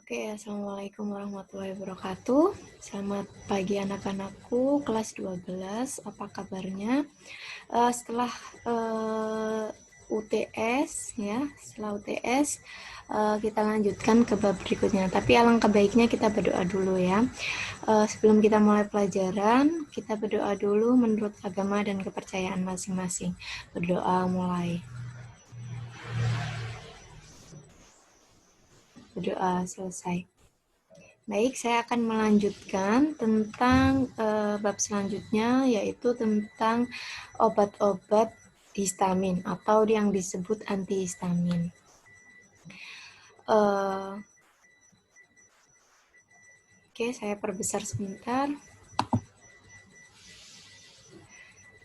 Oke, Assalamualaikum warahmatullahi wabarakatuh. Selamat pagi anak-anakku, kelas 12. Apa kabarnya? Setelah UTS, ya, setelah UTS, kita lanjutkan ke bab berikutnya. Tapi alangkah baiknya kita berdoa dulu ya. Sebelum kita mulai pelajaran, kita berdoa dulu menurut agama dan kepercayaan masing-masing. Berdoa mulai. Berdoa selesai. Baik, saya akan melanjutkan tentang bab selanjutnya, yaitu tentang obat-obat histamin atau yang disebut antihistamin. Oke, saya perbesar sebentar.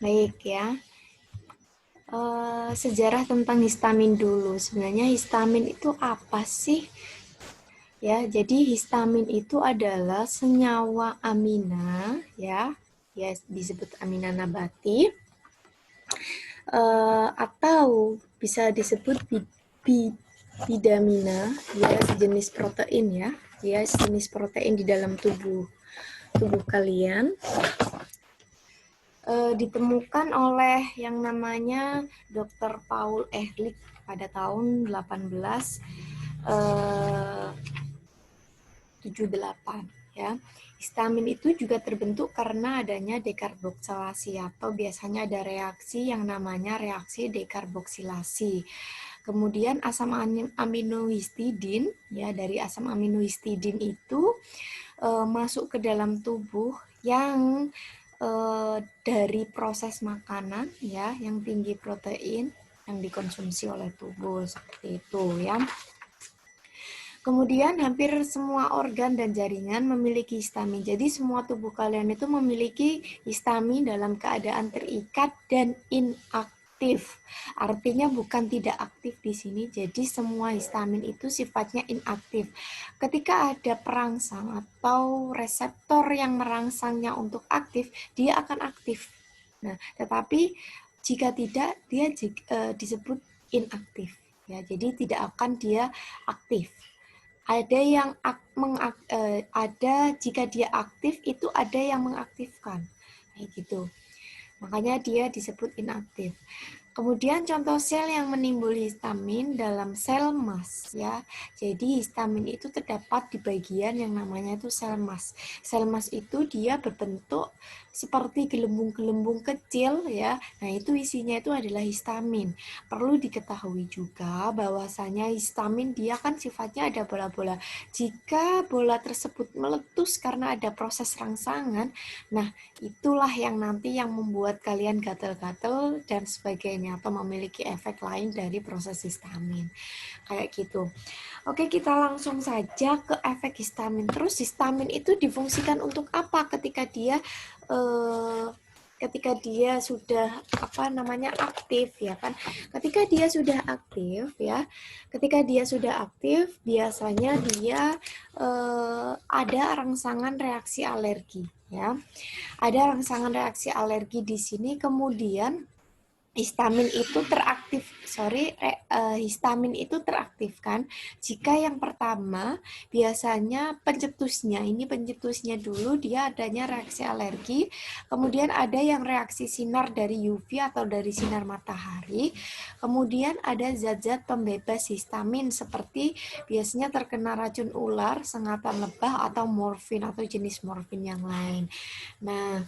Baik ya. Sejarah tentang histamin dulu. Sebenarnya histamin itu apa sih? Ya, jadi histamin itu adalah senyawa amina, ya disebut amina nabati, atau bisa disebut bidamina, ya sejenis protein ya sejenis protein di dalam tubuh kalian. Ditemukan oleh yang namanya Dr. Paul Ehrlich pada tahun 1878 ya. Histamin itu juga terbentuk karena adanya dekarboksilasi atau biasanya ada reaksi yang namanya reaksi dekarboksilasi. Kemudian asam aminohistidin ya, dari asam aminohistidin itu masuk ke dalam tubuh yang dari proses makanan ya yang tinggi protein yang dikonsumsi oleh tubuh seperti itu ya. Kemudian hampir semua organ dan jaringan memiliki histamin. Jadi semua tubuh kalian itu memiliki histamin dalam keadaan terikat dan inaktif. Artinya bukan tidak aktif di sini. Jadi semua histamin itu sifatnya inaktif. Ketika ada perangsang atau reseptor yang merangsangnya untuk aktif, dia akan aktif. Nah, tetapi jika tidak, dia disebut inaktif. Ya, jadi tidak akan dia aktif. Ada yang ada jika dia aktif itu ada yang mengaktifkan, kayak gitu. Makanya dia disebut inaktif. Kemudian contoh sel yang menimbul histamin dalam sel mas ya. Jadi histamin itu terdapat di bagian yang namanya itu sel mas. Sel mas itu dia berbentuk seperti gelembung-gelembung kecil ya. Nah, itu isinya itu adalah histamin. Perlu diketahui juga bahwasanya histamin dia kan sifatnya ada bola-bola. Jika bola tersebut meletus karena ada proses rangsangan, nah itulah yang nanti yang membuat kalian gatal-gatal dan sebagainya atau memiliki efek lain dari proses histamin kayak gitu. Oke, kita langsung saja ke efek histamin. Terus histamin itu difungsikan untuk apa ketika dia sudah aktif ya kan. Ketika dia sudah aktif biasanya dia ada rangsangan reaksi alergi ya. Ada rangsangan reaksi alergi di sini, kemudian histamin itu teraktifkan jika yang pertama biasanya pencetusnya dulu dia adanya reaksi alergi, kemudian ada yang reaksi sinar dari UV atau dari sinar matahari, kemudian ada zat-zat pembebas histamin seperti biasanya terkena racun ular, sengatan lebah atau morfin atau jenis morfin yang lain. Nah,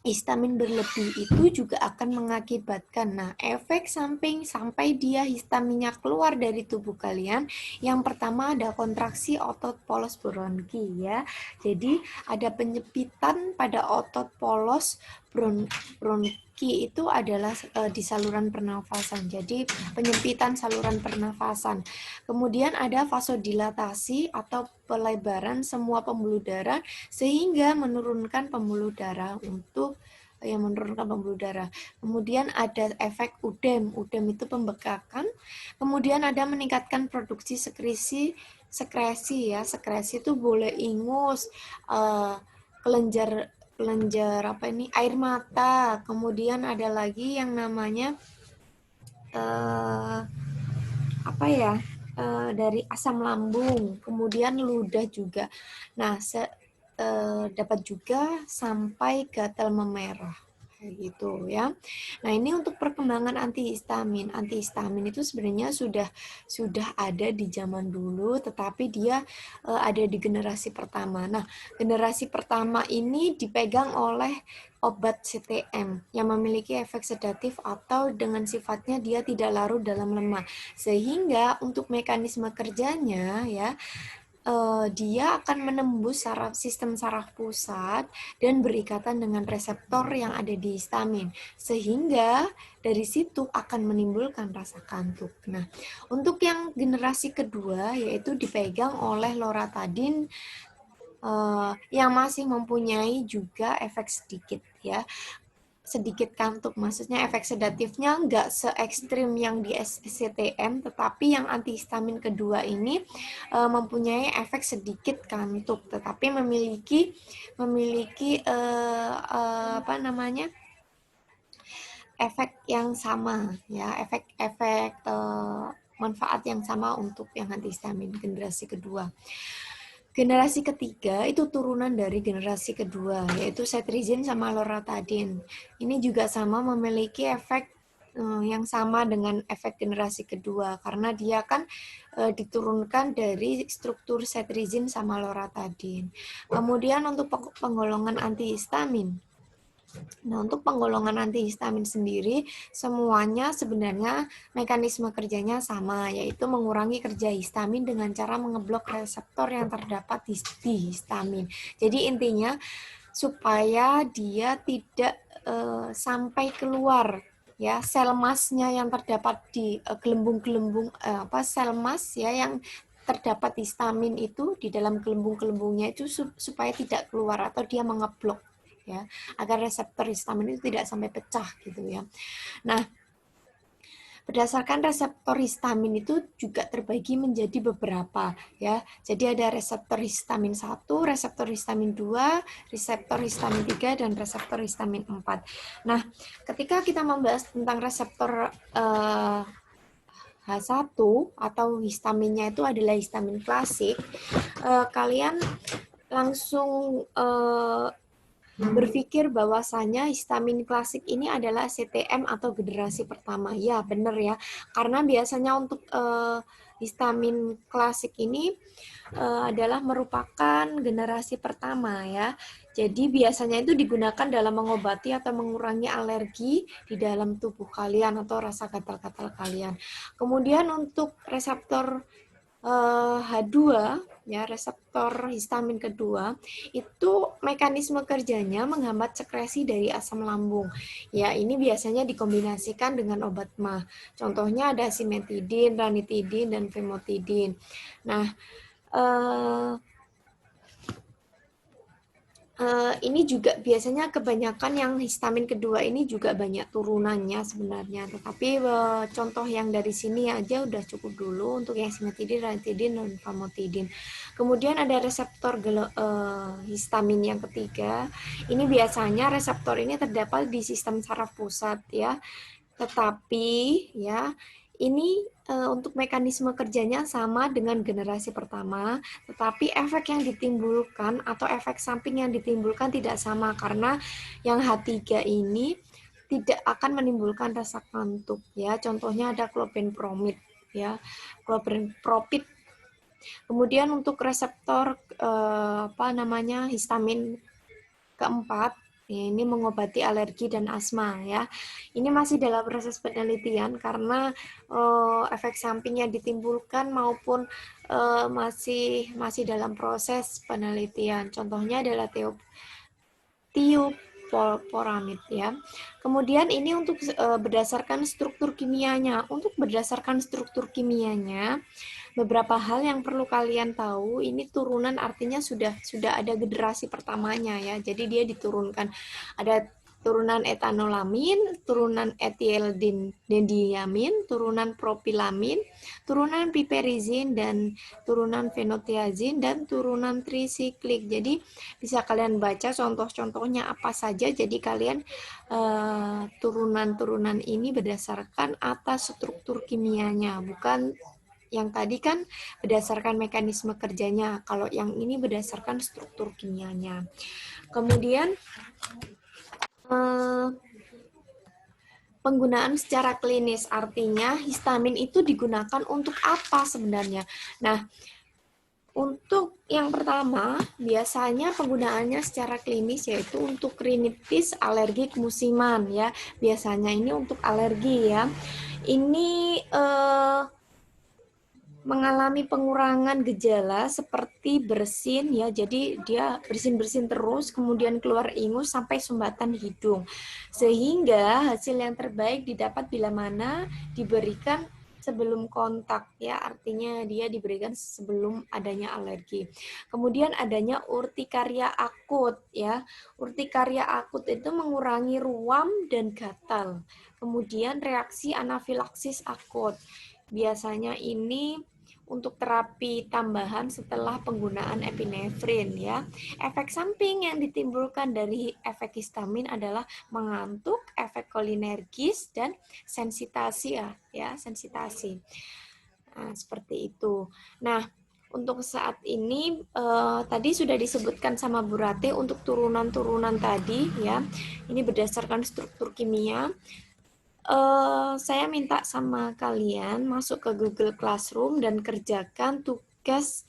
histamin berlebih itu juga akan mengakibatkan efek samping sampai dia histaminnya keluar dari tubuh kalian. Yang pertama ada kontraksi otot polos bronki ya. Jadi ada penyepitan pada otot polos bronki itu adalah di saluran pernafasan. Jadi penyempitan saluran pernafasan. Kemudian ada vasodilatasi atau pelebaran semua pembuluh darah sehingga menurunkan pembuluh darah Kemudian ada efek udem itu pembekakan. Kemudian ada meningkatkan produksi sekresi itu boleh ingus, kelenjar air mata. Kemudian ada lagi yang namanya dari asam lambung, kemudian ludah juga. Nah, dapat juga sampai gatal memerah gitu ya. Nah, ini untuk perkembangan antihistamin. Antihistamin itu sebenarnya sudah ada di zaman dulu, tetapi dia ada di generasi pertama. Nah, generasi pertama ini dipegang oleh obat CTM yang memiliki efek sedatif atau dengan sifatnya dia tidak larut dalam lemak. Sehingga untuk mekanisme kerjanya ya dia akan menembus sistem saraf pusat dan berikatan dengan reseptor yang ada di histamin, sehingga dari situ akan menimbulkan rasa kantuk. Nah, untuk yang generasi kedua yaitu dipegang oleh loratadin yang masih mempunyai juga efek sedikit ya, sedikit kantuk, maksudnya efek sedatifnya nggak se ekstrim yang di SCTM, tetapi yang antihistamin kedua ini mempunyai efek sedikit kantuk, tetapi memiliki apa namanya, efek yang sama ya, efek-efek manfaat yang sama untuk yang antihistamin generasi kedua. Generasi ketiga itu turunan dari generasi kedua, yaitu cetirizine sama loratadin. Ini juga sama memiliki efek yang sama dengan efek generasi kedua, karena dia kan diturunkan dari struktur cetirizine sama loratadin. Kemudian untuk penggolongan antihistamin. Nah, untuk penggolongan antihistamin sendiri, semuanya sebenarnya mekanisme kerjanya sama, yaitu mengurangi kerja histamin dengan cara mengeblok reseptor yang terdapat di histamin. Jadi intinya supaya dia tidak sampai keluar ya sel masnya yang terdapat di gelembung-gelembung sel mas ya yang terdapat histamin itu di dalam gelembung-gelembungnya itu supaya tidak keluar atau dia mengeblok ya, agar reseptor histamin itu tidak sampai pecah gitu ya. Nah, berdasarkan reseptor histamin itu juga terbagi menjadi beberapa ya. Jadi ada reseptor histamin 1, reseptor histamin 2, reseptor histamin 3 dan reseptor histamin 4. Nah, ketika kita membahas tentang reseptor H1 atau histaminnya itu adalah histamin klasik, kalian langsung berpikir bahwasanya histamin klasik ini adalah CTM atau generasi pertama. Ya, benar ya. Karena biasanya untuk histamin klasik ini adalah merupakan generasi pertama ya. Jadi biasanya itu digunakan dalam mengobati atau mengurangi alergi di dalam tubuh kalian atau rasa gatal-gatal kalian. Kemudian untuk reseptor H2 ya, reseptor histamin kedua itu mekanisme kerjanya menghambat sekresi dari asam lambung. Ya, ini biasanya dikombinasikan dengan obat MAH. Contohnya ada simetidin, ranitidin dan famotidin. Nah, ini juga biasanya kebanyakan yang histamin kedua ini juga banyak turunannya sebenarnya, tetapi contoh yang dari sini aja udah cukup dulu untuk yang simetidin, ranitidin, dan famotidin. Kemudian ada reseptor histamin yang ketiga. Ini biasanya reseptor ini terdapat di sistem saraf pusat ya, tetapi ya ini untuk mekanisme kerjanya sama dengan generasi pertama, tetapi efek yang ditimbulkan atau efek samping yang ditimbulkan tidak sama karena yang H3 ini tidak akan menimbulkan rasa kantuk ya. Contohnya ada clobenpromid ya, clobenpropid. Kemudian untuk reseptor histamin keempat, ini mengobati alergi dan asma ya. Ini masih dalam proses penelitian karena efek samping yang ditimbulkan maupun masih dalam proses penelitian. Contohnya adalah tioporamid ya. Kemudian ini untuk berdasarkan struktur kimianya. Untuk berdasarkan struktur kimianya, beberapa hal yang perlu kalian tahu, ini turunan artinya sudah ada generasi pertamanya ya. Jadi dia diturunkan. Ada turunan etanolamin, turunan etilendiamin, turunan propilamin, turunan piperizin, dan turunan fenotiazin, dan turunan trisiklik. Jadi bisa kalian baca contoh-contohnya apa saja. Jadi kalian turunan-turunan ini berdasarkan atas struktur kimianya, bukan yang tadi kan berdasarkan mekanisme kerjanya, kalau yang ini berdasarkan struktur kimianya. Kemudian penggunaan secara klinis, artinya histamin itu digunakan untuk apa sebenarnya? Nah, untuk yang pertama, biasanya penggunaannya secara klinis yaitu untuk rinitis alergik musiman ya. Biasanya ini untuk alergi ya. Ini mengalami pengurangan gejala seperti bersin ya. Jadi dia bersin-bersin terus, kemudian keluar ingus sampai sumbatan hidung. Sehingga hasil yang terbaik didapat bila mana diberikan sebelum kontak ya, artinya dia diberikan sebelum adanya alergi. Kemudian adanya urtikaria akut ya. Urtikaria akut itu mengurangi ruam dan gatal. Kemudian reaksi anafilaksis akut. Biasanya ini untuk terapi tambahan setelah penggunaan epinefrin ya. Efek samping yang ditimbulkan dari efek histamin adalah mengantuk, efek kolinergis dan sensitasi ya, sensitasi. Nah, seperti itu. Nah, untuk saat ini tadi sudah disebutkan sama Bu Rate untuk turunan-turunan tadi ya. Ini berdasarkan struktur kimia. Saya minta sama kalian masuk ke Google Classroom dan kerjakan tugas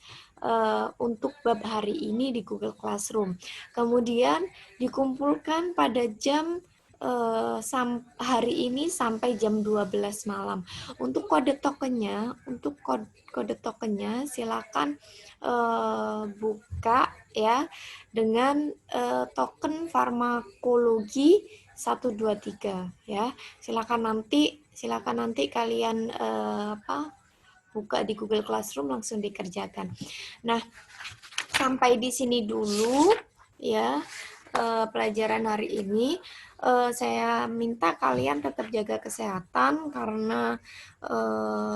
untuk bab hari ini di Google Classroom. Kemudian dikumpulkan pada jam hari ini sampai jam 12 malam. Untuk kode tokennya, silakan buka ya dengan token farmakologi 123 ya. Silakan nanti kalian buka di Google Classroom langsung dikerjakan. Nah, sampai di sini dulu ya pelajaran hari ini. Saya minta kalian tetap jaga kesehatan karena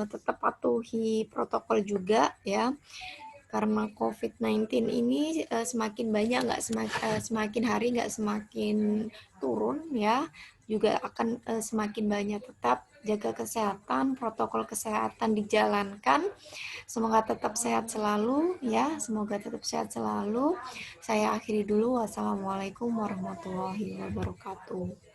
tetap patuhi protokol juga ya. Karena COVID-19 ini semakin banyak, semakin hari nggak semakin turun ya, juga akan semakin banyak. Tetap jaga kesehatan, protokol kesehatan dijalankan. Semoga tetap sehat selalu ya, semoga tetap sehat selalu. Saya akhiri dulu. Wassalamualaikum warahmatullahi wabarakatuh.